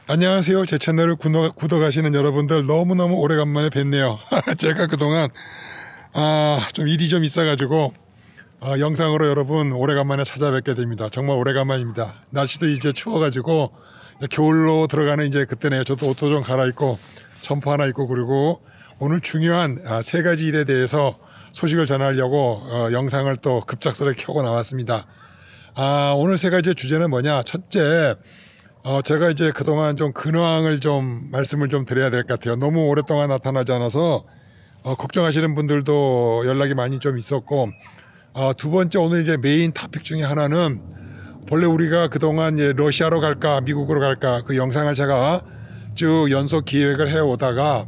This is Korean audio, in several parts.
안녕하세요. 제 채널을 구독하시는 여러분들 너무너무 오래간만에 뵙네요. 제가 그동안 좀 일이 좀 있어가지고 영상으로 여러분 오래간만에 찾아뵙게 됩니다. 정말 오래간만입니다. 날씨도 이제 추워가지고 겨울로 들어가는 이제 그때네요. 저도 옷도 좀 갈아입고 점퍼 하나 입고, 그리고 오늘 중요한 세 가지 일에 대해서 소식을 전하려고 영상을 또 급작스럽게 켜고 나왔습니다. 오늘 세 가지의 주제는 뭐냐? 첫째, 제가 이제 그동안 좀 근황을 좀 말씀을 좀 드려야 될 것 같아요. 너무 오랫동안 나타나지 않아서 걱정하시는 분들도 연락이 많이 좀 있었고, 두 번째, 오늘 이제 메인 토픽 중에 하나는 본래 우리가 그동안 이제 러시아로 갈까 미국으로 갈까 그 영상을 제가 쭉 연속 기획을 해 오다가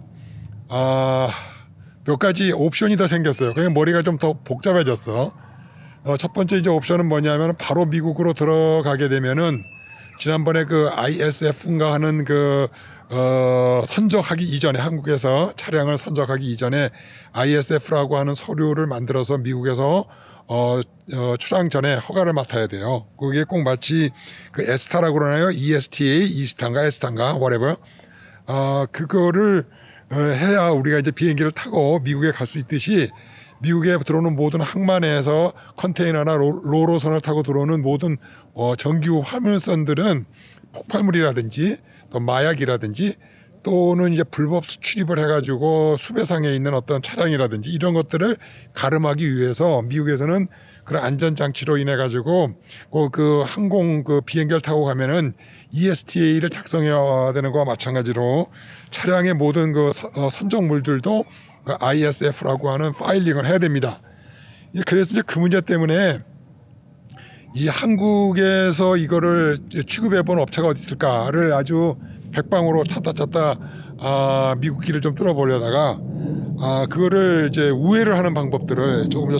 몇 가지 옵션이 더 생겼어요. 그냥 머리가 좀 더 복잡해졌어. 첫 번째 이제 옵션은 뭐냐면, 바로 미국으로 들어가게 되면은 지난번에 그 ISF인가 하는 선적하기 이전에, 한국에서 차량을 선적하기 이전에 ISF라고 하는 서류를 만들어서 미국에서 출항 전에 허가를 맡아야 돼요. 그게 꼭 마치 그 에스타라고 그러나요? ESTA, 이스탄가, 에스탄가, whatever. 그거를 해야 우리가 이제 비행기를 타고 미국에 갈 수 있듯이, 미국에 들어오는 모든 항만에서 컨테이너나 로로선을 타고 들어오는 모든 정규 화물선들은 폭발물이라든지 또 마약이라든지 또는 이제 불법 수출입을 해가지고 수배상에 있는 어떤 차량이라든지 이런 것들을 가름하기 위해서 미국에서는 그런 안전장치로 인해 가지고 그 항공 그 비행기를 타고 가면은 ESTA를 작성해야 되는 거와 마찬가지로 차량의 모든 그 선적물들도 그 ISF라고 하는 파일링을 해야 됩니다. 그래서 이제 그 문제 때문에 이 한국에서 이거를 취급해 본 업체가 어디 있을까를 아주 백방으로 찾다 미국 길을 좀 뚫어보려다가 그거를 이제 우회를 하는 방법들을 조금 더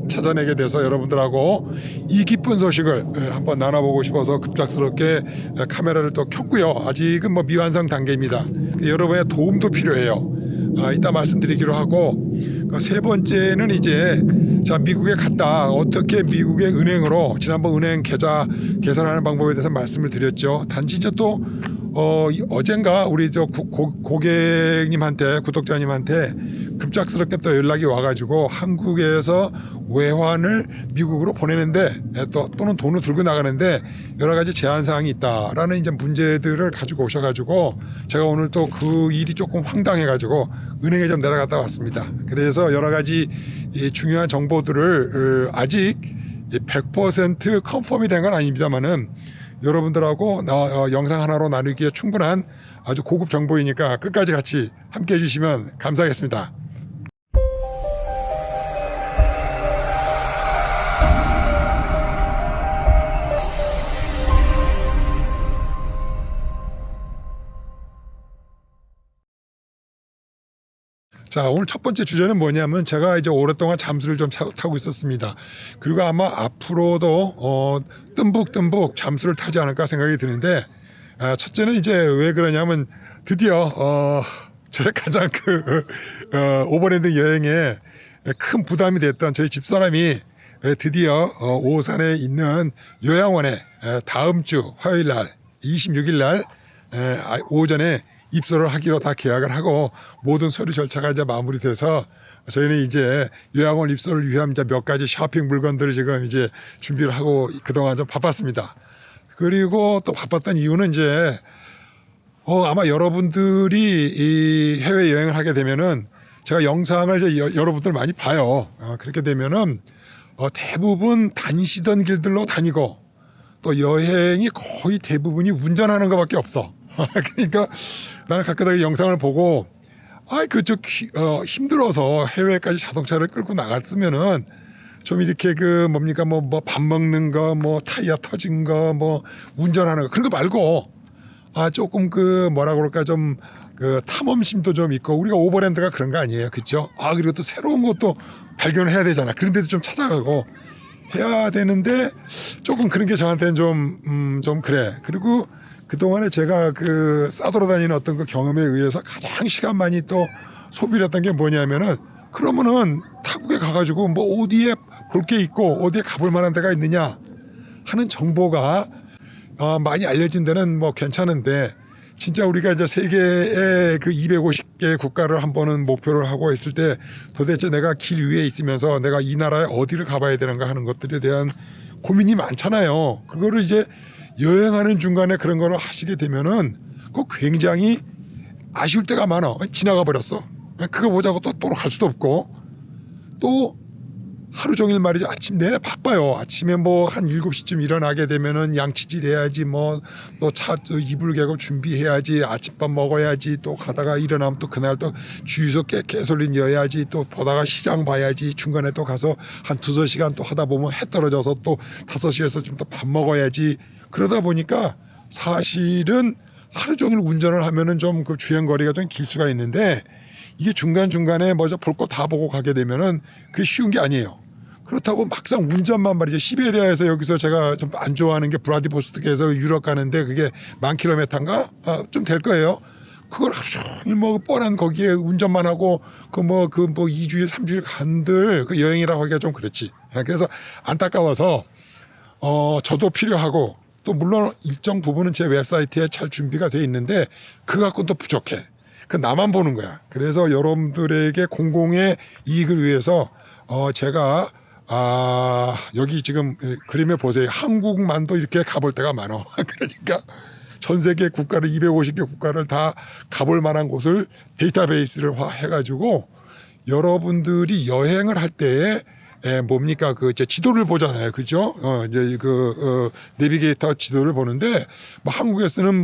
찾아내게 돼서 여러분들하고 이 기쁜 소식을 한번 나눠보고 싶어서 급작스럽게 카메라를 또 켰고요. 아직은 뭐 미완성 단계입니다. 여러분의 도움도 필요해요. 이따 말씀드리기로 하고, 세 번째는 이제 미국에 갔다 어떻게 미국의 은행으로 지난번 은행 계좌 계산하는 방법에 대해서 말씀을 드렸죠. 단지 이제 또 어젠가 우리 고객님한테, 구독자님한테 급작스럽게 또 연락이 와가지고 한국에서 외환을 미국으로 보내는데 또는 돈을 들고 나가는데 여러 가지 제한 사항이 있다라는 이제 문제들을 가지고 오셔가지고, 제가 오늘 또 그 일이 조금 황당해가지고 은행에 좀 내려갔다 왔습니다. 그래서 여러 가지 이 중요한 정보들을 아직 100% 컨펌이 된 건 아닙니다만은 여러분들하고 영상 하나로 나누기에 충분한 아주 고급 정보이니까 끝까지 같이 함께 해주시면 감사하겠습니다. 자, 오늘 첫 번째 주제는 뭐냐면, 제가 이제 오랫동안 잠수를 좀 타고 있었습니다. 그리고 아마 앞으로도 뜸북 잠수를 타지 않을까 생각이 드는데, 첫째는 이제 왜 그러냐면, 드디어 제가 가장 오버랜드 여행에 큰 부담이 됐던 저희 집사람이 드디어 오산에 있는 요양원에 다음 주 화요일 날 26일 날 오전에 입소를 하기로 다 계약을 하고, 모든 서류 절차가 이제 마무리돼서 저희는 이제 요양원 입소를 위한 이제 몇 가지 쇼핑 물건들을 지금 이제 준비를 하고 그동안 좀 바빴습니다. 그리고 또 바빴던 이유는 이제 아마 여러분들이 이 해외 여행을 하게 되면은, 제가 영상을 이제 여러분들 많이 봐요. 그렇게 되면은 대부분 다니시던 길들로 다니고, 또 여행이 거의 대부분이 운전하는 것밖에 없어. 그러니까 나는 가끔가다 영상을 보고 그쪽 힘들어서 해외까지 자동차를 끌고 나갔으면은 좀 이렇게 뭡니까 뭐 밥 먹는 거, 뭐 타이어 터진 거, 뭐 운전하는 거, 그런 거 말고 조금 뭐라 그럴까, 좀 탐험심도 좀 있고, 우리가 오버랜드가 그런 거 아니에요, 그렇죠? 그리고 또 새로운 것도 발견을 해야 되잖아. 그런데도 좀 찾아가고 해야 되는데 조금 그런 게 저한테는 좀 그래. 그리고 그동안에 제가 싸돌아다니는 어떤 그 경험에 의해서 가장 시간 많이 또 소비를 했던 게 뭐냐면은, 그러면은 타국에 가가지고 뭐 어디에 볼 게 있고 어디에 가볼 만한 데가 있느냐 하는 정보가 많이 알려진 데는 뭐 괜찮은데, 진짜 우리가 이제 세계의 그 250개 국가를 한 번은 목표를 하고 있을 때 도대체 내가 길 위에 있으면서 내가 이 나라에 어디를 가봐야 되는가 하는 것들에 대한 고민이 많잖아요. 그거를 이제 여행하는 중간에 그런 거를 하시게 되면은 그 굉장히 아쉬울 때가 많아. 지나가 버렸어. 그거 보자고 또 갈 수도 없고 또 하루 종일 말이죠. 아침 내내 바빠요. 아침에 뭐 한 7시쯤 일어나게 되면은 양치질 해야지 뭐 또 차 이불 개고 준비해야지 아침밥 먹어야지 또 가다가 일어나면 또 그날 또 주유소 개솔린 여야지 또 보다가 시장 봐야지 중간에 또 가서 한 2-3시간 또 하다 보면 해 떨어져서 또 5시에서 좀 또 밥 먹어야지 그러다 보니까 사실은 하루 종일 운전을 하면은 좀 그 주행 거리가 좀 길 수가 있는데 이게 중간중간에 먼저 볼 거 다 보고 가게 되면은 그게 쉬운 게 아니에요. 그렇다고 막상 운전만 말이죠. 시베리아에서 여기서 제가 좀 안 좋아하는 게 브라디보스토크에서 유럽 가는데 그게 10,000km인가? 좀 될 거예요. 그걸 하루 종일 뭐 뻔한 거기에 운전만 하고 그 뭐 2주일 3주일 간들 그 여행이라고 하기가 좀 그렇지. 그래서 안타까워서 저도 필요하고 또 물론 일정 부분은 제 웹사이트에 잘 준비가 돼 있는데 그 갖고는 또 부족해. 그 나만 보는 거야. 그래서 여러분들에게 공공의 이익을 위해서 제가 여기 지금 그림에 보세요. 한국만도 이렇게 가볼 데가 많아. 그러니까 전 세계 국가를 250개 국가를 다 가볼 만한 곳을 데이터베이스를 해가지고 여러분들이 여행을 할 때에 뭡니까 그 이제 지도를 보잖아요, 그죠? 이제 내비게이터 지도를 보는데 뭐 한국에 쓰는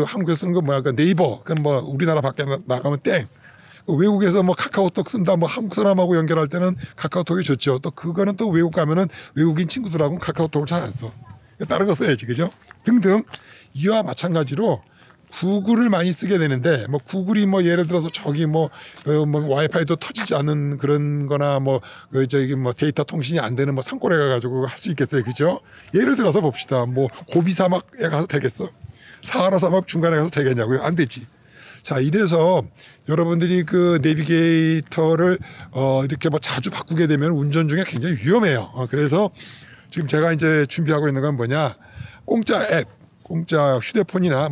한국에 쓰는 거 뭐야 그 네이버 그 뭐 우리나라 밖에 나가면 땡. 외국에서 뭐 카카오톡 쓴다 뭐 한국 사람하고 연결할 때는 카카오톡이 좋죠. 또 그거는 또 외국 가면은 외국인 친구들하고는 카카오톡을 잘 안 써. 다른 거 써야지, 그죠? 등등 이와 마찬가지로 구글을 많이 쓰게 되는데 뭐 구글이 뭐 예를 들어서 저기 뭐 와이파이도 터지지 않는 그런 거나 저기 데이터 통신이 안 되는 산골에 가가지고 할 수 있겠어요, 그죠? 예를 들어서 봅시다. 뭐 고비 사막에 가서 되겠어? 사하라 사막 중간에 가서 되겠냐고요? 안 되지. 자, 이래서 여러분들이 그 내비게이터를 이렇게 자주 바꾸게 되면 운전 중에 굉장히 위험해요. 그래서 지금 제가 이제 준비하고 있는 건 뭐냐? 공짜 앱. 공짜 휴대폰이나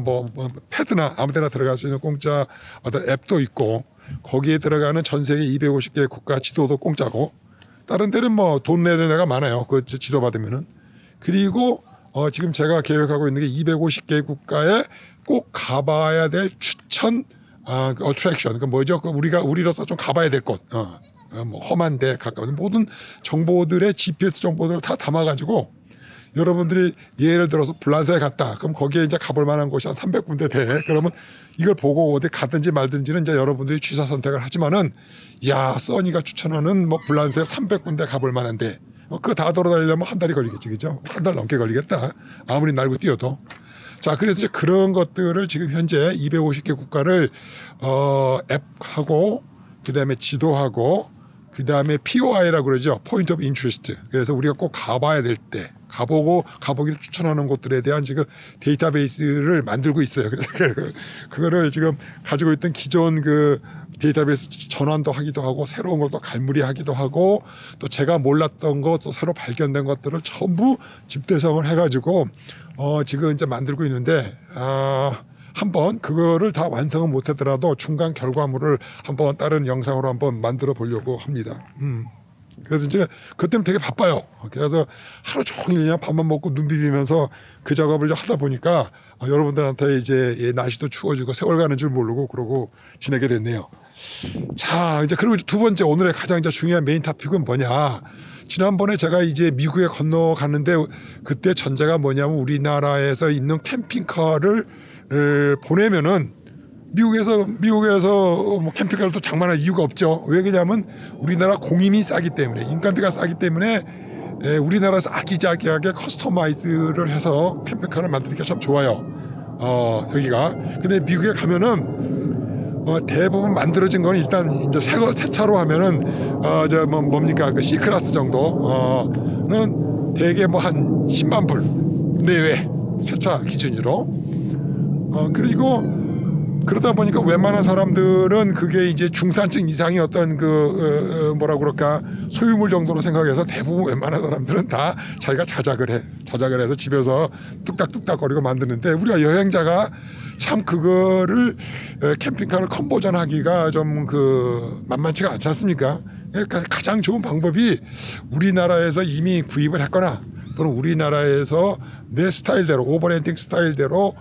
패드나 아무데나 들어갈 수 있는 공짜 어떤 앱도 있고 거기에 들어가는 전 세계 250개 국가 지도도 공짜고 다른 데는 돈 내는 데가 많아요. 그 지도 받으면은. 그리고 지금 제가 계획하고 있는 게 250개 국가에 꼭 가봐야 될 추천 어트랙션. 그 뭐죠? 우리로서 좀 가봐야 될 곳. 험한데 가까운 모든 정보들의 GPS 정보들을 다 담아가지고 여러분들이 예를 들어서 불란서에 갔다. 그럼 거기에 이제 가볼 만한 곳이 한 300군데 돼. 그러면 이걸 보고 어디 가든지 말든지는 이제 여러분들이 취사 선택을 하지만은 써니가 추천하는 불란서에 300군데 가볼 만한데 그거 다 돌아다니려면 한 달이 걸리겠지, 그죠? 한 달 넘게 걸리겠다. 아무리 날고 뛰어도. 자, 그래서 이제 그런 것들을 지금 현재 250개 국가를 앱하고 그다음에 지도하고 그다음에 POI라고 그러죠. Point of Interest. 그래서 우리가 꼭 가봐야 될 때 가보기를 추천하는 곳들에 대한 지금 데이터베이스를 만들고 있어요. 그래서 그거를 지금 가지고 있던 기존 그 데이터베이스 전환도 하기도 하고 새로운 걸 또 갈무리하기도 하고 또 제가 몰랐던 것 또 새로 발견된 것들을 전부 집대성을 해가지고 지금 이제 만들고 있는데 한번 그거를 다 완성은 못하더라도 중간 결과물을 한번 다른 영상으로 한번 만들어 보려고 합니다. 그래서 이제 그때는 되게 바빠요. 그래서 하루 종일 그냥 밥만 먹고 눈 비비면서 그 작업을 하다 보니까 여러분들한테 이제 날씨도 추워지고 세월 가는 줄 모르고 그러고 지내게 됐네요. 자, 이제 그리고 두 번째 오늘의 가장 이제 중요한 메인 토픽은 뭐냐? 지난번에 제가 이제 미국에 건너갔는데 그때 전제가 뭐냐면 우리나라에서 있는 캠핑카를 보내면은 미국에서 캠핑카를 또 장만할 이유가 없죠. 왜 그러냐면 우리나라 공임이 싸기 때문에 인건비가 싸기 때문에 우리나라에서 아기자기하게 커스터마이즈를 해서 캠핑카를 만드니까 참 좋아요. 여기가. 근데 미국에 가면은 대부분 만들어진 건 일단 이제 새 차로 하면은 뭡니까 그 C클래스 정도는 대개 한 10만 불 내외 새 차 기준으로. 그리고 그러다 보니까 웬만한 사람들은 그게 이제 중산층 이상의 어떤 뭐라 그럴까 소유물 정도로 생각해서 대부분 웬만한 사람들은 다 자기가 자작을 해. 자작을 해서 집에서 뚝딱뚝딱거리고 만드는데 우리가 여행자가 참 그거를 캠핑카를 컨버전하기가 좀 만만치가 않지 않습니까? 그러니까 가장 좋은 방법이 우리나라에서 이미 구입을 했거나 또는 우리나라에서 내 스타일대로 오버랜딩 스타일대로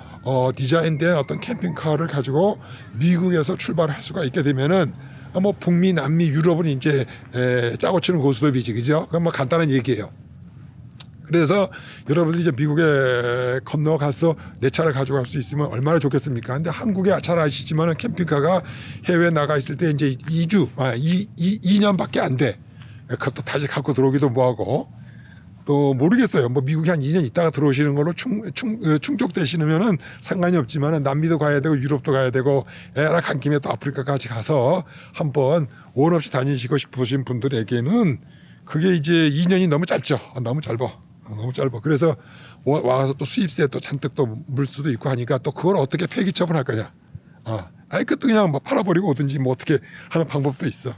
디자인된 어떤 캠핑카를 가지고 미국에서 출발할 수가 있게 되면은 뭐 북미, 남미, 유럽은 이제 짜고 치는 고스톱이지, 그죠? 그건 뭐 간단한 얘기예요. 그래서 여러분들이 이제 미국에 건너가서 내 차를 가져갈 수 있으면 얼마나 좋겠습니까? 근데 한국에 잘 아시지만은 캠핑카가 해외에 나가 있을 때 이제 2년밖에 안 돼. 그것도 다시 갖고 들어오기도 뭐하고. 또 모르겠어요. 뭐 미국에 한 2년 있다가 들어오시는 걸로 충족되시면은 상관이 없지만은 남미도 가야 되고 유럽도 가야 되고 에라 간 김에 또 아프리카까지 가서 한번 원 없이 다니시고 싶으신 분들에게는 그게 이제 2년이 너무 짧죠. 너무 짧아. 너무 짧아. 그래서 와서 또 수입세 또 잔뜩 또 물 수도 있고 하니까 또 그걸 어떻게 폐기 처분할 거냐. 아니 그것도 그냥 뭐 팔아버리고 오든지 뭐 어떻게 하는 방법도 있어.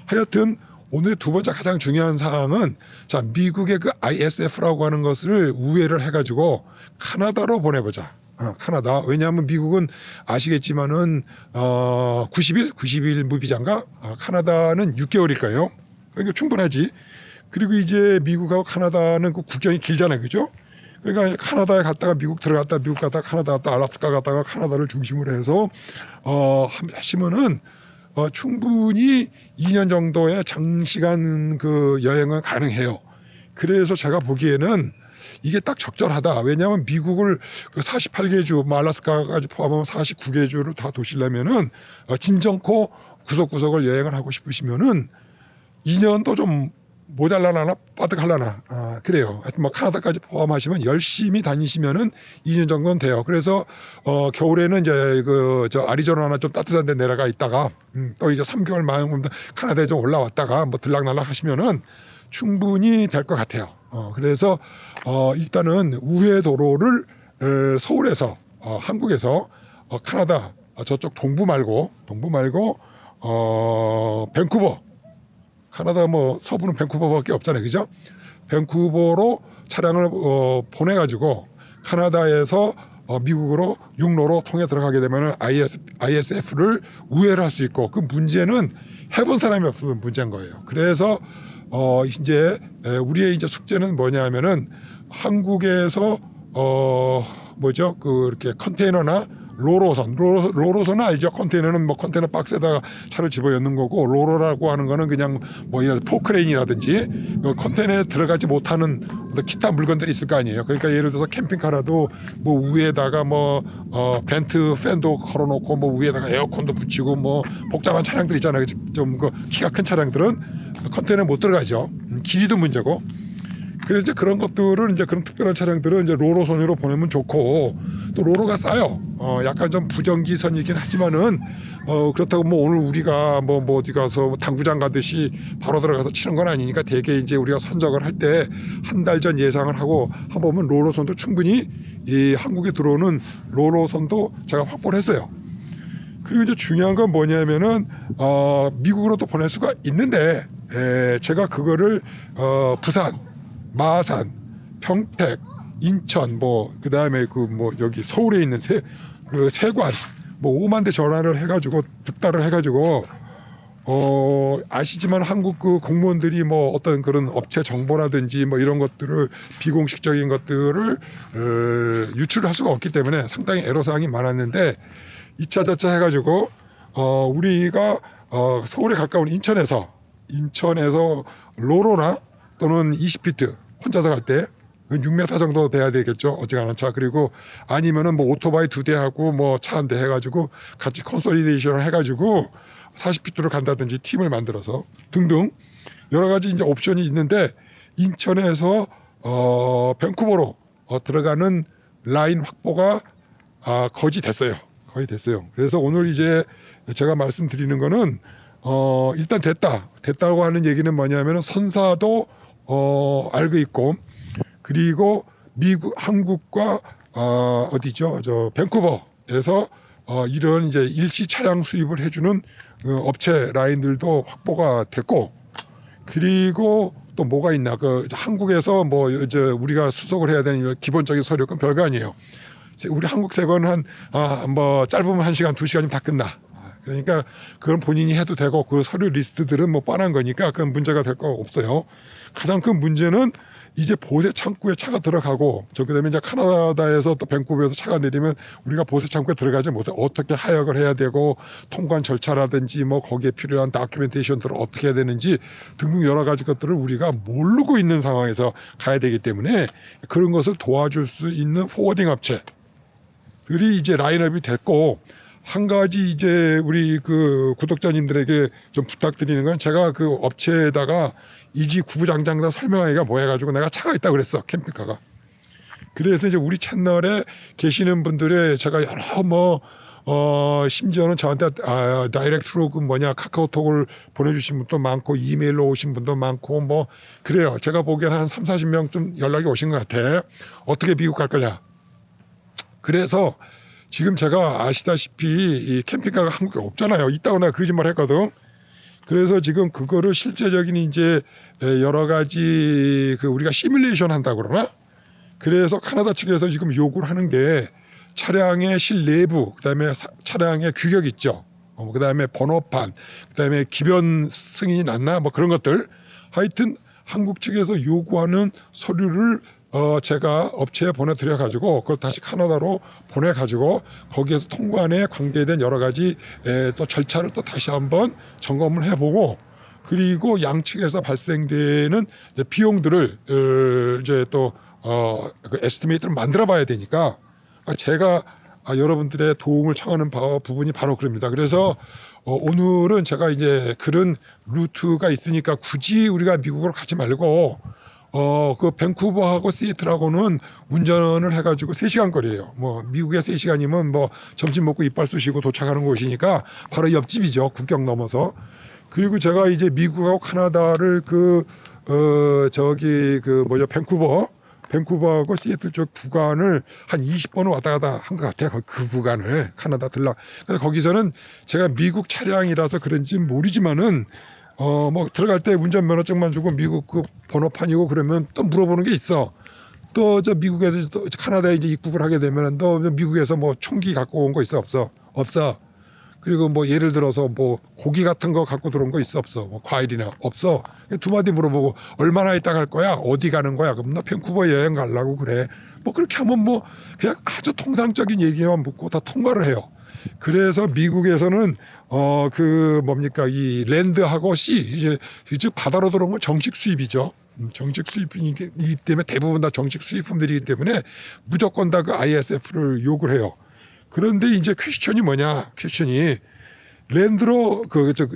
하여튼 오늘의 두 번째 가장 중요한 사항은 자 미국의 그 ISF라고 하는 것을 우회를 해가지고 카나다로 보내보자. 카나다. 왜냐하면 미국은 아시겠지만은 90일 무비자인가? 카나다는 6개월일 거예요. 그러니까 충분하지. 그리고 이제 미국하고 카나다는 그 국경이 길잖아요, 그죠? 그러니까 카나다에 갔다가 미국 들어갔다 미국 갔다가 카나다 갔다 알라스카 갔다가 카나다를 중심으로 해서 하시면은 충분히 2년 정도의 장시간 그 여행은 가능해요. 그래서 제가 보기에는 이게 딱 적절하다. 왜냐하면 미국을 그 48개 주, 알라스카까지 포함하면 49개 주를 다 도시려면은 진정코 구석구석을 여행을 하고 싶으시면은 2년도 좀 모자라나 빠득하려나 그래요. 하여튼 뭐 카나다까지 포함하시면 열심히 다니시면은 2년 정도는 돼요. 그래서 겨울에는 이제 저 아리조나나 좀 따뜻한 데 내려가 있다가 또 이제 3개월 만에 카나다에 좀 올라왔다가 뭐 들락날락 하시면은 충분히 될 것 같아요. 그래서 일단은 우회 도로를 서울에서 한국에서 카나다 저쪽 동부 말고 밴쿠버 카나다 뭐 서부는 밴쿠버밖에 없잖아요, 그죠? 밴쿠버로 차량을 보내가지고 카나다에서 미국으로 육로로 통해 들어가게 되면 ISF를 우회를 할 수 있고 그 문제는 해본 사람이 없어서 문제인 거예요. 그래서 이제 우리의 이제 숙제는 뭐냐면은 한국에서 뭐죠? 이렇게 컨테이너나 로로선은 알죠? 컨테이너는 뭐 컨테이너 박스에다가 차를 집어넣는 거고 로로라고 하는 거는 그냥 뭐 예를 들어 포크레인이라든지 컨테이너에 들어가지 못하는 기타 물건들이 있을 거 아니에요. 그러니까 예를 들어서 캠핑카라도 뭐 위에다가 뭐 벤트 팬도 걸어놓고 뭐 위에다가 에어컨도 붙이고 뭐 복잡한 차량들 있잖아요. 좀 그 키가 큰 차량들은 컨테이너에 못 들어가죠. 길이도 문제고. 그래서 이제 그런 것들은 이제 그런 특별한 차량들은 이제 로로선으로 보내면 좋고 또 로로가 싸요. 약간 좀 부정기선이긴 하지만은 그렇다고 뭐 오늘 우리가 뭐 어디 가서 당구장 가듯이 바로 들어가서 치는 건 아니니까 대개 이제 우리가 선적을 할 때 한 달 전 예상을 하고 한번 로로선도 충분히 이 한국에 들어오는 로로선도 제가 확보를 했어요. 그리고 이제 중요한 건 뭐냐면은 미국으로 또 보낼 수가 있는데 제가 그거를 부산 마산, 평택, 인천, 그다음에 여기 서울에 있는 세관, 5만 대 전화를 해가지고 득달을 해가지고 아시지만 한국 그 공무원들이 어떤 그런 업체 정보라든지 이런 것들을 비공식적인 것들을 유출을 할 수가 없기 때문에 상당히 애로사항이 많았는데 2차 저차 해가지고 우리가 서울에 가까운 인천에서 로로나 또는 20피트 혼자서 갈 때 6m 정도 돼야 되겠죠. 어지간한 차. 그리고 아니면은 오토바이 2대하고 차 한 대 해가지고 같이 컨솔리데이션을 해가지고 40피트로 간다든지 팀을 만들어서 등등 여러 가지 이제 옵션이 있는데 인천에서 밴쿠버로 들어가는 라인 확보가 거의 됐어요. 그래서 오늘 이제 제가 말씀드리는 거는 일단 됐다고 하는 얘기는 뭐냐면은 선사도 알고 있고 그리고 한국과 어디죠? 밴쿠버에서 이런 이제 일시 차량 수입을 해주는 업체 라인들도 확보가 됐고 그리고 또 또 뭐가 있나? 그 한국에서 뭐 이제 우리가 수속을 해야 되는 기본적인 서류 건 별거 아니에요. 우리 한국 세관은 뭐 짧으면 1시간, 2시간이면 다 끝나. 그러니까 그건 본인이 해도 되고 그 서류 리스트들은 뭐 뻔한 거니까 그건 문제가 될 거 없어요. 가장 큰 문제는 이제 보세 창구에 차가 들어가고 그다음에 이제 캐나다에서 또 밴쿠버에서 차가 내리면 우리가 보세 창구에 들어가지 못해 어떻게 하역을 해야 되고 통관 절차라든지 뭐 거기에 필요한 다큐멘테이션들을 어떻게 해야 되는지 등등 여러 가지 것들을 우리가 모르고 있는 상황에서 가야 되기 때문에 그런 것을 도와줄 수 있는 포워딩 업체들이 이제 라인업이 됐고 한 가지 이제 우리 그 구독자님들에게 좀 부탁드리는 건 제가 그 업체에다가 이지 구구장장 다 설명하기가 뭐 해가지고 내가 차가 있다고 그랬어 캠핑카가. 그래서 이제 우리 채널에 계시는 분들의 제가 여러 뭐 심지어는 저한테 다이렉트로 그 카카오톡을 보내주신 분도 많고 이메일로 오신 분도 많고 뭐 그래요. 제가 보기에는 한 30-40명 좀 연락이 오신 것 같아. 어떻게 미국 갈 거냐. 그래서 지금 제가 아시다시피 이 캠핑카가 한국에 없잖아요. 있다고 내가 거짓말 했거든. 그래서 지금 그거를 실제적인 이제 여러 가지 그 우리가 시뮬레이션 한다고 그러나? 그래서 캐나다 측에서 지금 요구를 하는 게 차량의 실내부, 그다음에 차량의 규격 있죠. 그다음에 번호판, 그다음에 기변 승인이 났나 뭐 그런 것들. 하여튼 한국 측에서 요구하는 서류를 제가 업체에 보내드려 가지고 그걸 다시 캐나다로 보내 가지고 거기에서 통관에 관계된 여러 가지 또 절차를 또 다시 한번 점검을 해보고 그리고 양측에서 발생되는 이제 비용들을 이제 또 그 에스티메이트를 만들어봐야 되니까 제가 여러분들의 도움을 청하는 부분이 바로 그럽니다. 그래서 오늘은 제가 이제 그런 루트가 있으니까 굳이 우리가 미국으로 가지 말고 그 밴쿠버하고 시애틀하고는 운전을 해가지고 3시간 거리예요. 뭐 미국에 3시간이면 뭐 점심 먹고 이빨 쑤시고 도착하는 곳이니까 바로 옆집이죠. 국경 넘어서. 그리고 제가 이제 미국하고 캐나다를 밴쿠버하고 시애틀 쪽 구간을 한 20번을 왔다 갔다 한 것 같아요. 그 구간을 캐나다 들락. 그래서 거기서는 제가 미국 차량이라서 그런지 모르지만은 뭐 들어갈 때 운전면허증만 주고 미국 그 번호판이고 그러면 또 물어보는 게 있어. 또 저 미국에서 또 캐나다에 이제 입국을 하게 되면 또 미국에서 뭐 총기 갖고 온 거 있어 없어? 없어. 그리고 뭐 예를 들어서 뭐 고기 같은 거 갖고 들어온 거 있어 없어? 뭐 과일이나 없어. 두 마디 물어보고 얼마나 있다 갈 거야? 어디 가는 거야? 그럼 나 밴쿠버 여행 가려고 그래. 뭐 그렇게 하면 뭐 그냥 아주 통상적인 얘기만 묻고 다 통과를 해요. 그래서 미국에서는 이 랜드하고 이제 바다로 들어온 건 정식 수입이죠. 정식 수입이기 때문에 대부분 다 정식 수입품들이기 때문에 무조건 다 그 ISF를 요구를 해요. 그런데 이제 퀘스천이 뭐냐? 퀘스천이 랜드로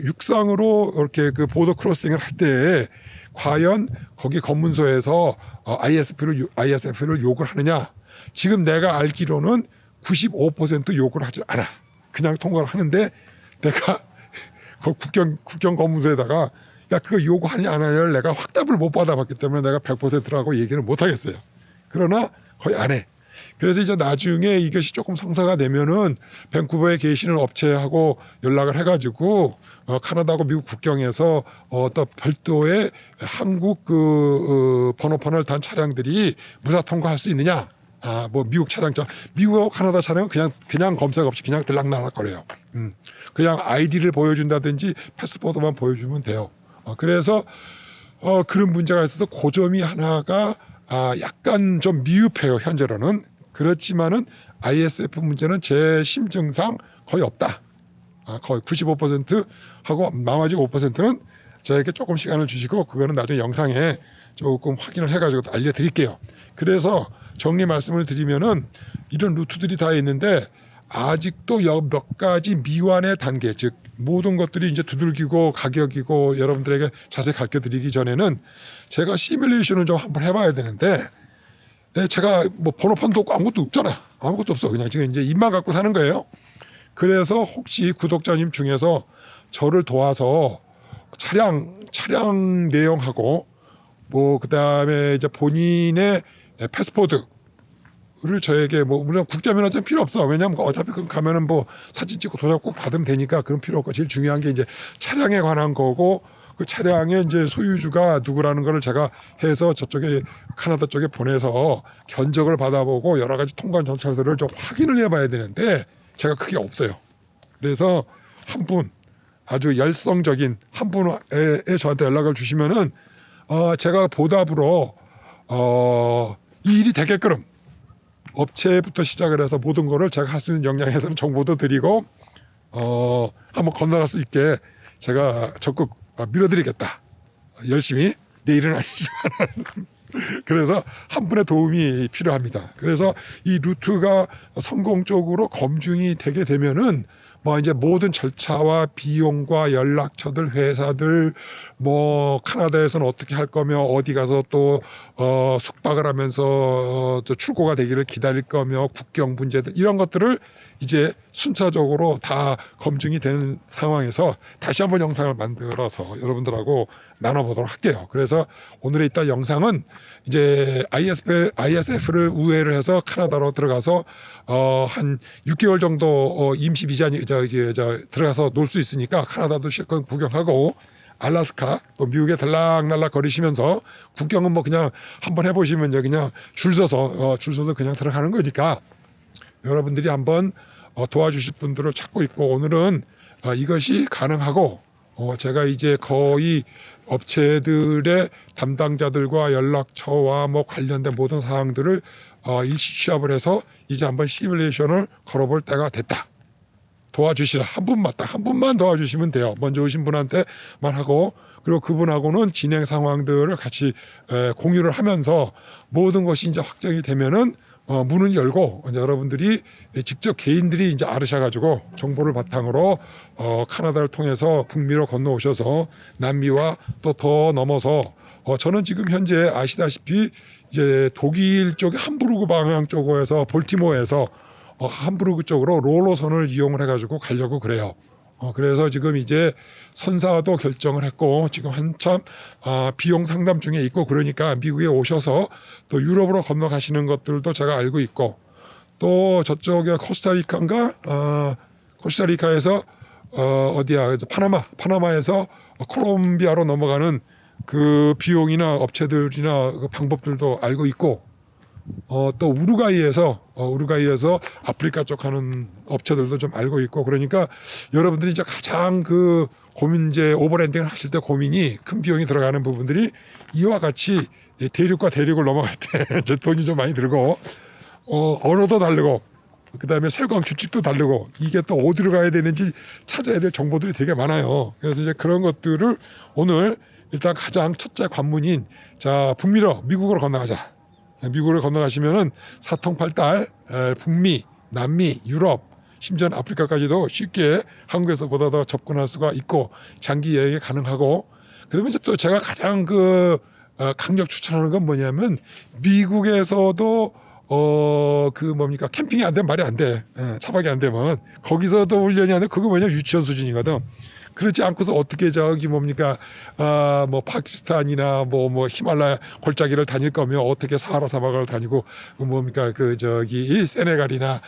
육상으로 이렇게 그 보더 크로싱을 할 때 과연 거기 검문소에서 ISF를 요구를 하느냐? 지금 내가 알기로는 95% 요구를 하지 않아. 그냥 통과를 하는데 내가 그 국경 검문소에다가 야 그거 요구하냐 안 하냐를 내가 확답을 못 받아봤기 때문에 내가 100%라고 얘기를 못 하겠어요. 그러나 거의 안 해. 그래서 이제 나중에 이것이 조금 성사가 되면은 밴쿠버에 계시는 업체하고 연락을 해가지고 캐나다하고 미국 국경에서 또 별도의 한국 번호판을 단 차량들이 무사 통과할 수 있느냐? 뭐 미국 차량처럼 미국하고 캐나다 차량은 그냥 검색 없이 그냥 들락날락거려요. 그냥 아이디를 보여준다든지 패스포드만 보여주면 돼요. 그래서 그런 문제가 있어서 그 점이 하나가 약간 좀 미흡해요. 현재로는. 그렇지만은 ISF 문제는 제 심증상 거의 없다. 거의 95% 하고 나머지 5%는 저에게 조금 시간을 주시고 그거는 나중에 영상에 조금 확인을 해가지고 알려드릴게요. 그래서 정리 말씀을 드리면은 이런 루트들이 다 있는데 아직도 몇 가지 미완의 단계, 즉 모든 것들이 이제 두들기고 가격이고 여러분들에게 자세히 가르쳐드리기 전에는 제가 시뮬레이션을 좀 한번 해봐야 되는데 제가 뭐 번호판도 없고 아무것도 없잖아. 아무것도 없어. 그냥 지금 이제 입만 갖고 사는 거예요. 그래서 혹시 구독자님 중에서 저를 도와서 차량 내용하고 뭐 그다음에 이제 본인의 패스포드를 저에게 뭐 물론 국제면허증 필요 없어. 왜냐하면 어차피 그 가면은 뭐 사진 찍고 도장 꼭 받으면 되니까 그런 필요 없고 제일 중요한 게 이제 차량에 관한 거고 그 차량의 이제 소유주가 누구라는 거를 제가 해서 저쪽에 카나다 쪽에 보내서 견적을 받아보고 여러 가지 통관 절차들을 좀 확인을 해봐야 되는데 제가 그게 없어요. 그래서 한 분 아주 열성적인 한 분에 저한테 연락을 주시면은 제가 보답으로 이 일이 되게끔 업체부터 시작을 해서 모든 거를 제가 할 수 있는 역량에서는 정보도 드리고 한번 건너갈 수 있게 제가 적극 밀어드리겠다. 열심히 내일은 아니지만 그래서 한 분의 도움이 필요합니다. 그래서 이 루트가 성공적으로 검증이 되게 되면은 뭐 이제 모든 절차와 비용과 연락처들 회사들 뭐 카나다에서는 어떻게 할 거며 어디 가서 또 숙박을 하면서 또 출고가 되기를 기다릴 거며 국경 문제들 이런 것들을 이제 순차적으로 다 검증이 되는 상황에서 다시 한번 영상을 만들어서 여러분들하고 나눠보도록 할게요. 그래서 오늘의 이따 영상은 이제 ISF를 우회를 해서 카나다로 들어가서 한 6개월 정도 임시 비자니 들어가서 놀 수 있으니까 카나다도 실컷 구경하고 알래스카 또 미국에 들락날락 거리시면서 국경은 뭐 그냥 한번 해보시면 그냥 줄 서서 그냥 들어가는 거니까 여러분들이 한번 도와주실 분들을 찾고 있고 오늘은 이것이 가능하고 제가 이제 거의 업체들의 담당자들과 연락처와 뭐 관련된 모든 사항들을 일시 취합을 해서 이제 한번 시뮬레이션을 걸어볼 때가 됐다. 도와주시라. 한 분만 딱 한 분만 도와주시면 돼요. 먼저 오신 분한테만 하고 그리고 그분하고는 진행 상황들을 같이 공유를 하면서 모든 것이 이제 확정이 되면은 문을 열고 이제 여러분들이 직접 개인들이 이제 알으셔가지고 정보를 바탕으로 카나다를 통해서 북미로 건너오셔서 남미와 또 더 넘어서 저는 지금 현재 아시다시피 이제 독일 쪽의 함부르크 방향 쪽에서 볼티모어에서 함부르크 쪽으로 롤러선을 이용을 해가지고 가려고 그래요. 그래서 지금 이제 선사도 결정을 했고 지금 한참 비용 상담 중에 있고 그러니까 미국에 오셔서 또 유럽으로 건너가시는 것들도 제가 알고 있고 또 저쪽에 코스타리카에서 어디야 파나마에서 콜롬비아로 넘어가는 그 비용이나 업체들이나 그 방법들도 알고 있고 또 우루과이에서 아프리카 쪽 하는 업체들도 좀 알고 있고 그러니까 여러분들이 이제 가장 그 고민제 오버랜딩을 하실 때 고민이 큰 비용이 들어가는 부분들이 이와 같이 대륙과 대륙을 넘어갈 때 이제 돈이 좀 많이 들고 언어도 다르고 그다음에 세관 규칙도 다르고 이게 또 어디로 가야 되는지 찾아야 될 정보들이 되게 많아요. 그래서 이제 그런 것들을 오늘 일단 가장 첫째 관문인 자 북미로 미국으로 건너가자. 미국을 건너가시면은 사통팔달 북미, 남미, 유럽, 심지어는 아프리카까지도 쉽게 한국에서보다 더 접근할 수가 있고 장기 여행이 가능하고 그다음에 이제 또 제가 가장 강력 추천하는 건 뭐냐면 미국에서도 캠핑이 안 되면 말이 안 돼. 차박이 안 되면 거기서도 훈련이 안 돼. 그거 뭐냐 유치원 수준이거든. 그렇지 않고서 어떻게 뭐 파키스탄이나 뭐 히말라야 골짜기를 다닐 거면 어떻게 사하라 사막을 다니고 세네갈이나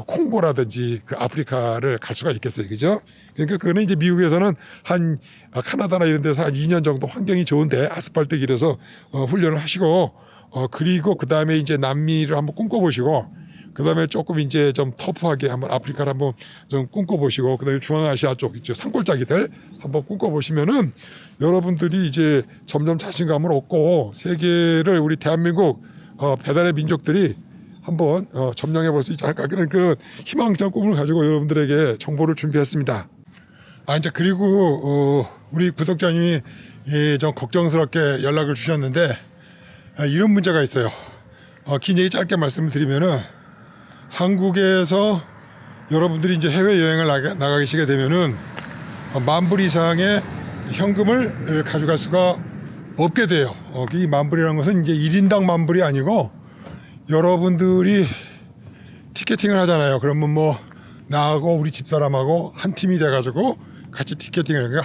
콩고라든지 그 아프리카를 갈 수가 있겠어요, 그죠? 그러니까 그거는 이제 미국에서는 한 카나다나 이런 데서 한 2년 정도 환경이 좋은데 아스팔트 길에서 훈련을 하시고 그리고 그 다음에 이제 남미를 한번 꿈꿔보시고. 그 다음에 조금 이제 좀 터프하게 한번 아프리카를 한번 좀 꿈꿔보시고, 그 다음에 중앙아시아 쪽 있죠. 산골짜기들 한번 꿈꿔보시면은 여러분들이 이제 점점 자신감을 얻고 세계를 우리 대한민국 배달의 민족들이 한번 점령해 볼 수 있지 않을까. 그런 희망찬 꿈을 가지고 여러분들에게 정보를 준비했습니다. 이제 그리고 우리 구독자님이 좀 걱정스럽게 연락을 주셨는데 이런 문제가 있어요. 긴 얘기 짧게 말씀을 드리면은 한국에서 여러분들이 이제 해외 여행을 나가시게 되면은 10,000불 이상의 현금을 가져갈 수가 없게 돼요. 이 10,000불이라는 것은 이제 1인당 10,000불이 아니고 여러분들이 티켓팅을 하잖아요. 그러면 뭐 나하고 우리 집사람하고 한 팀이 돼가지고 같이 티켓팅을 하는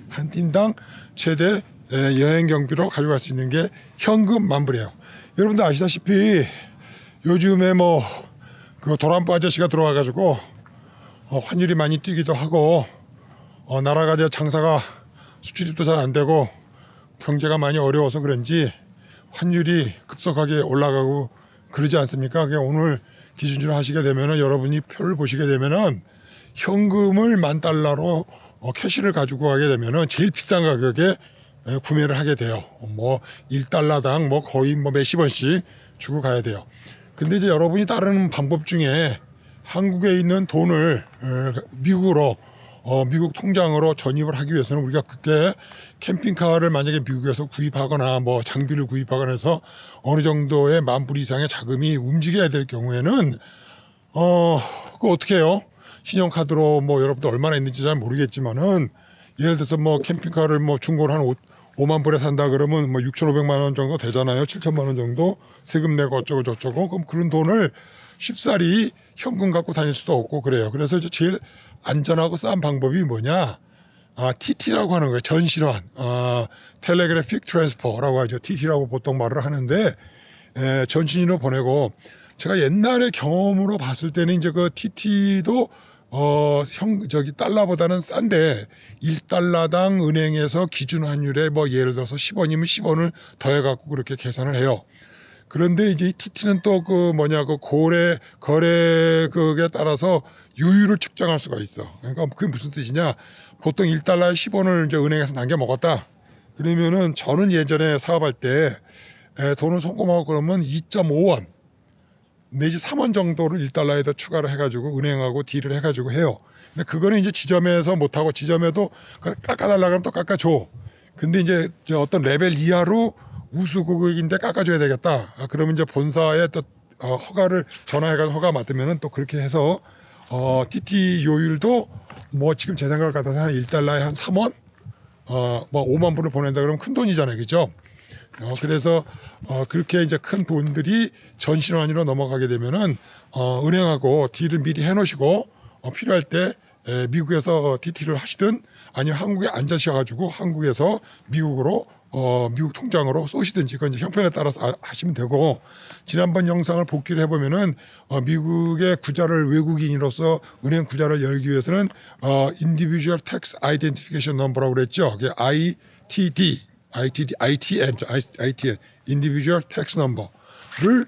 한 팀당 최대 여행 경비로 가져갈 수 있는 게 현금 10,000불이에요. 여러분들 아시다시피 요즘에 그 도란빠 아저씨가 들어와가지고 환율이 많이 뛰기도 하고 나라가 이제 장사가 수출입도 잘 안 되고 경제가 많이 어려워서 그런지 환율이 급속하게 올라가고 그러지 않습니까? 그게 오늘 기준으로 하시게 되면은 여러분이 표를 보시게 되면은 현금을 10,000달러로 캐시를 가지고 가게 되면은 제일 비싼 가격에 구매를 하게 돼요. 뭐 1달러당 뭐 거의 뭐 몇십 원씩 주고 가야 돼요. 근데 이제 여러분이 다른 방법 중에 한국에 있는 돈을 미국으로 미국 통장으로 전입을 하기 위해서는 우리가 그때 캠핑카를 만약에 미국에서 구입하거나 뭐 장비를 구입하거나 해서 어느 정도의 10,000불 이상의 자금이 움직여야 될 경우에는 그거 어떻게 해요? 신용카드로 뭐 여러분들 얼마나 있는지 잘 모르겠지만은 예를 들어서 뭐 캠핑카를 뭐 중고로 한 5만 불에 산다 그러면 뭐 6,500만 원 정도 되잖아요. 7천만 원 정도 세금 내고 어쩌고 저쩌고. 그럼 그런 돈을 쉽사리 현금 갖고 다닐 수도 없고 그래요. 그래서 이제 제일 안전하고 싼 방법이 뭐냐? TT라고 하는 거예요. 전신환. 텔레그래픽 트랜스퍼라고 하죠. TT라고 보통 말을 하는데 전신으로 보내고 제가 옛날에 경험으로 봤을 때는 이제 그 TT도 달러보다는 싼데 1달러당 은행에서 기준 환율에 뭐 예를 들어서 10원이면 10원을 더해갖고 그렇게 계산을 해요. 그런데 이제 TT는 또 거래 그게 따라서 요율을 측정할 수가 있어. 그러니까 그게 무슨 뜻이냐? 보통 1달러에 10원을 이제 은행에서 남겨 먹었다. 그러면은 저는 예전에 사업할 때 돈을 송금하고 그러면 2.5원 내지 3원 정도를 1달러에다 추가를 해가지고 은행하고 딜을 해가지고 해요. 근데 그거는 이제 지점에서 못하고 지점에도 깎아달라 그러면 또 깎아줘. 근데 이제 어떤 레벨 이하로 우수 고객인데 깎아줘야 되겠다. 그러면 이제 본사에 또 허가를 전화해가지고 허가 맡으면은 또 그렇게 해서 TT 요율도 뭐 지금 제 생각을 갖다서 한 1달러에 한 3원? 뭐 5만 불을 보낸다 그러면 큰 돈이잖아요. 그죠? 그래서 그렇게 이제 큰 돈들이 전신환으로 넘어가게 되면은 은행하고 딜을 미리 해놓으시고 필요할 때 미국에서 TT를 하시든 아니면 한국에 앉으셔가지고 한국에서 미국으로 미국 통장으로 쏘시든지 그건 이제 형편에 따라서 하시면 되고 지난번 영상을 복기를 해보면은 미국의 구자를 외국인으로서 은행 구자를 열기 위해서는 Individual Tax Identification Number라고 그랬죠. 그게 ITN, Individual Tax Number를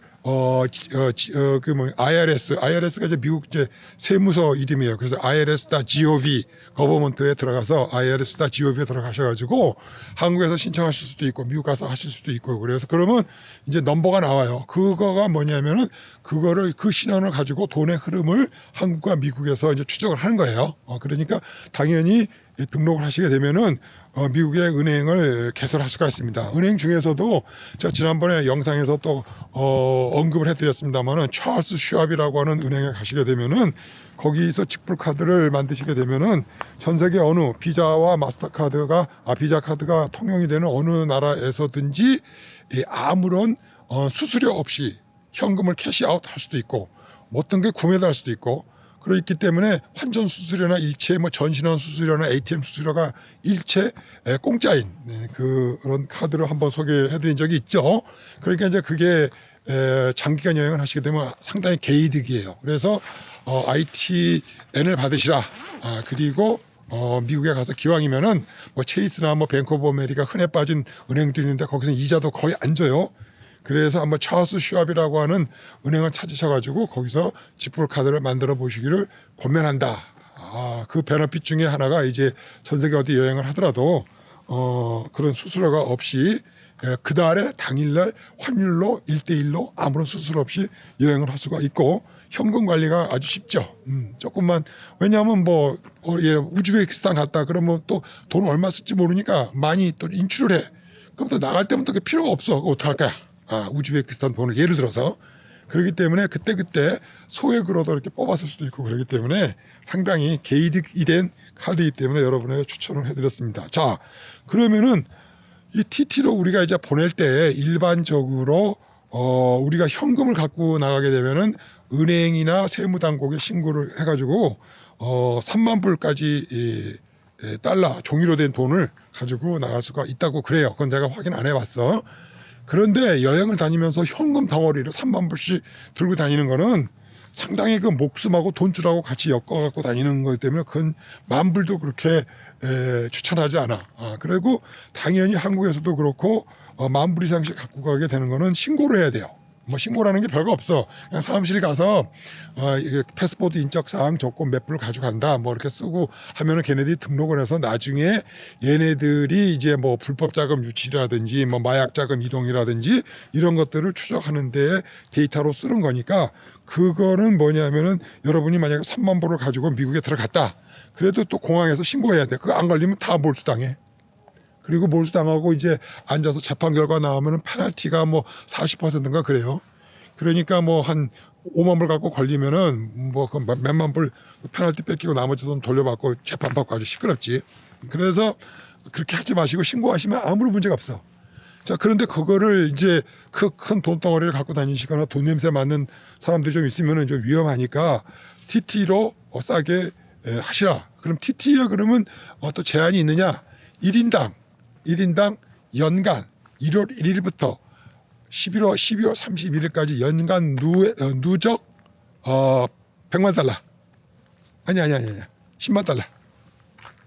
IRS가 이제 미국 이제 세무서 이름이에요. 그래서 IRS.gov 거버먼트에 들어가서 IRS.gov에 들어가셔가지고 한국에서 신청하실 수도 있고 미국 가서 하실 수도 있고 그래서 그러면 이제 넘버가 나와요. 그거가 뭐냐면은 그거를 그 신원을 가지고 돈의 흐름을 한국과 미국에서 이제 추적을 하는 거예요. 그러니까 당연히 등록을 하시게 되면은 미국의 은행을 개설할 수가 있습니다. 은행 중에서도 제가 지난번에 영상에서 또 언급을 해드렸습니다만은 찰스 슈왑이라고 하는 은행에 가시게 되면은 거기서 직불 카드를 만드시게 되면은 전 세계 어느 비자와 마스터카드가 비자 카드가 통용이 되는 어느 나라에서든지 아무런 수수료 없이 현금을 캐시아웃 할 수도 있고 어떤 게 구매도 할 수도 있고 그렇기 때문에 환전 수수료나 일체 뭐 전신환 수수료나 ATM 수수료가 일체 공짜인 그런 카드를 한번 소개해드린 적이 있죠. 그러니까 이제 그게 장기간 여행을 하시게 되면 상당히 개이득이에요. 그래서 ITN을 받으시라. 그리고 미국에 가서 기왕이면은 뭐 체이스나 뭐 뱅크 오브 아메리카 흔해 빠진 은행들이 있는데 거기서 이자도 거의 안 줘요. 그래서 한번 찰스 슈왑이라고 하는 은행을 찾으셔가지고 거기서 지불 카드를 만들어 보시기를 권면한다. 그 베너핏 중에 하나가 이제 전 세계 어디 여행을 하더라도 그런 수수료가 없이 그달에 당일날 환율로 1대1로 아무런 수수료 없이 여행을 할 수가 있고 현금 관리가 아주 쉽죠. 조금만 왜냐하면 뭐 우즈베키스탄 갔다 그러면 또 돈 얼마 쓸지 모르니까 많이 또 인출을 해. 그럼 또 나갈 때면 또 필요가 없어. 어떡할 거야? 우즈베키스탄 돈을 예를 들어서 그렇기 때문에 그때 소액으로도 이렇게 뽑았을 수도 있고 그렇기 때문에 상당히 개이득이 된 카드이기 때문에 여러분에게 추천을 해드렸습니다. 자, 그러면은 이 TT로 우리가 이제 보낼 때 일반적으로 우리가 현금을 갖고 나가게 되면은 은행이나 세무당국에 신고를 해가지고 3만 불까지 달러 종이로 된 돈을 가지고 나갈 수가 있다고 그래요. 그건 내가 확인 안 해봤어. 그런데 여행을 다니면서 현금 덩어리를 3만 불씩 들고 다니는 거는 상당히 그 목숨하고 돈줄하고 같이 엮어 갖고 다니는 거기 때문에 그건 만불도 그렇게 추천하지 않아. 그리고 당연히 한국에서도 그렇고 만불 이상씩 갖고 가게 되는 거는 신고를 해야 돼요. 뭐 신고라는 게 별거 없어. 그냥 사무실에 가서 이게 패스포드 인적사항 조건 몇 불 가져간다 뭐 이렇게 쓰고 하면은 걔네들이 등록을 해서 나중에 얘네들이 이제 뭐 불법 자금 유치라든지 뭐 마약 자금 이동이라든지 이런 것들을 추적하는데 데이터로 쓰는 거니까 그거는 뭐냐면은 여러분이 만약에 3만 불을 가지고 미국에 들어갔다. 그래도 또 공항에서 신고해야 돼. 그거 안 걸리면 다 몰수당해. 그리고 몰수당하고 이제 앉아서 재판 결과 나오면은 페널티가 뭐 40%인가 그래요. 그러니까 뭐 한 5만 불 갖고 걸리면은 뭐 그 몇만 불 페널티 뺏기고 나머지 돈 돌려받고 재판 받고 아주 시끄럽지. 그래서 그렇게 하지 마시고 신고하시면 아무런 문제가 없어. 자, 그런데 그거를 이제 그 큰 돈덩어리를 갖고 다니시거나 돈 냄새 맡는 사람들이 좀 있으면은 좀 위험하니까 TT로 싸게 하시라. 그럼 TT에 그러면 또 제한이 있느냐? 1인당 연간 1월 1일부터 12월 31일까지 연간 누적 100만 달러. 아니. 10만 달러.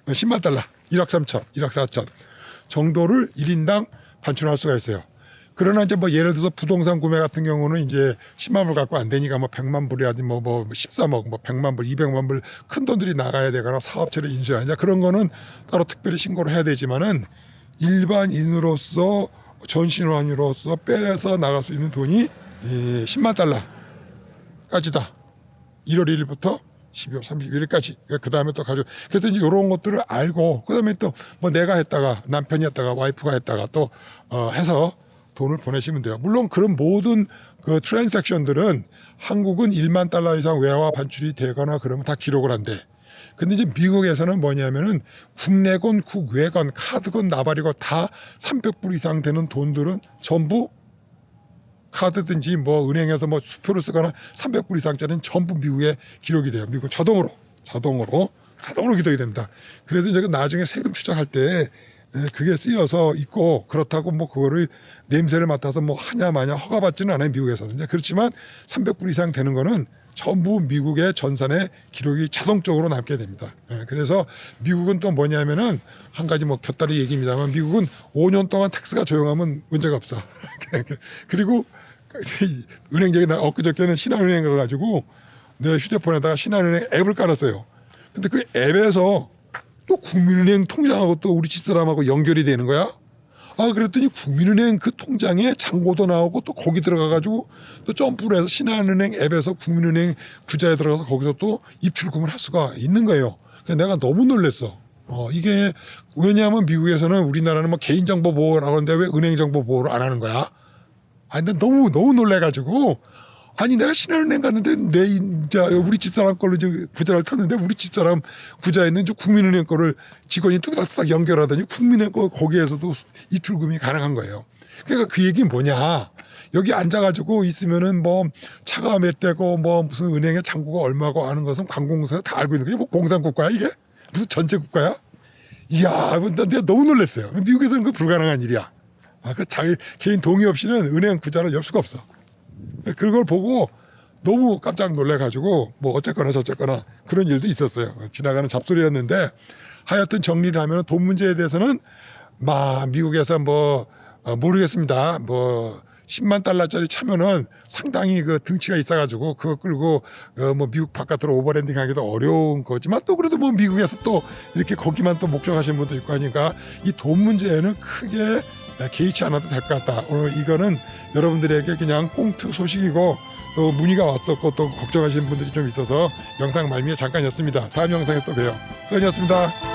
10만 달러. 1억 3천, 1억 4천 정도를 1인당 반출할 수가 있어요. 그러나 이제 뭐 예를 들어서 부동산 구매 같은 경우는 이제 10만 불 갖고 안 되니까 뭐 100만 불이라든지 뭐 13억, 뭐 100만 불, 200만 불 큰 돈들이 나가야 되거나 사업체를 인수하느냐 그런 거는 따로 특별히 신고를 해야 되지만은 일반인으로서 전신환으로서 빼서 나갈 수 있는 돈이 10만 달러까지다. 1월 1일부터 12월 31일까지. 그 다음에 또 가지고. 그래서 이제 이런 것들을 알고, 그 다음에 또 뭐 내가 했다가, 남편이 했다가, 와이프가 했다가 또, 해서 돈을 보내시면 돼요. 물론 그런 모든 그 트랜잭션들은 한국은 1만 달러 이상 외화 반출이 되거나 그러면 다 기록을 한대. 근데 이제 미국에서는 뭐냐면은 국내건 국외건 카드건 나발이건 다 300불 이상 되는 돈들은 전부 카드든지 뭐 은행에서 뭐 수표를 쓰거나 300불 이상짜리는 전부 미국에 기록이 돼요. 미국 자동으로 기록이 됩니다. 그래서 이제 나중에 세금 추적할 때 그게 쓰여서 있고 그렇다고 뭐 그거를 냄새를 맡아서 뭐 하냐 마냐 허가받지는 않아요. 미국에서는. 이제 그렇지만 300불 이상 되는 거는 전부 미국의 전산에 기록이 자동적으로 남게 됩니다. 그래서 미국은 또 뭐냐면은 한 가지 뭐 곁다리 얘기입니다만 미국은 5년 동안 텍스가 조용하면 문제가 없어. 그리고 은행적인 엊그저께는 신한은행 가가지고 내 휴대폰에다가 신한은행 앱을 깔았어요. 근데 그 앱에서 또 국민은행 통장하고 또 우리 집사람하고 연결이 되는 거야. 그랬더니 국민은행 그 통장에 잔고도 나오고 또 거기 들어가가지고 또 점프를 해서 신한은행 앱에서 국민은행 구자에 들어가서 거기서 또 입출금을 할 수가 있는 거예요. 그래서 내가 너무 놀랐어. 이게 왜냐하면 미국에서는 우리나라는 뭐 개인정보 보호라고 하는데 왜 은행정보 보호를 안 하는 거야? 난 너무 놀래가지고 내가 신한은행 갔는데 우리 집사람 걸로 이제 구자를 탔는데 우리 집사람 구자에 있는 국민은행 거를 직원이 뚝딱뚝딱 연결하더니 국민은행 거 거기에서도 입출금이 가능한 거예요. 그러니까 그 얘기는 뭐냐? 여기 앉아가지고 있으면은 뭐 차가 몇 대고 뭐 무슨 은행의 잔고가 얼마고 하는 것은 관공서에서 다 알고 있는 게 뭐 공산국가야 이게? 무슨 전체 국가야? 이야, 내가 너무 놀랐어요. 미국에서는 그 불가능한 일이야. 그 자기 개인 동의 없이는 은행 구자를 열 수가 없어. 그걸 보고 너무 깜짝 놀래가지고 뭐 어쨌거나 저쨌거나 그런 일도 있었어요. 지나가는 잡소리였는데 하여튼 정리를 하면 돈 문제에 대해서는 미국에서 뭐 모르겠습니다. 뭐 10만 달러짜리 차면은 상당히 그 등치가 있어가지고 그거 끌고 뭐 미국 바깥으로 오버랜딩 하기도 어려운 거지만 또 그래도 뭐 미국에서 또 이렇게 거기만 또 목적하시는 분도 있고 하니까 이 돈 문제에는 크게 개의치 않아도 될 것 같다. 오늘 이거는 여러분들에게 그냥 꽁트 소식이고 또 문의가 왔었고 또 걱정하시는 분들이 좀 있어서 영상 말미에 잠깐이었습니다. 다음 영상에 또 봬요. 써니였습니다.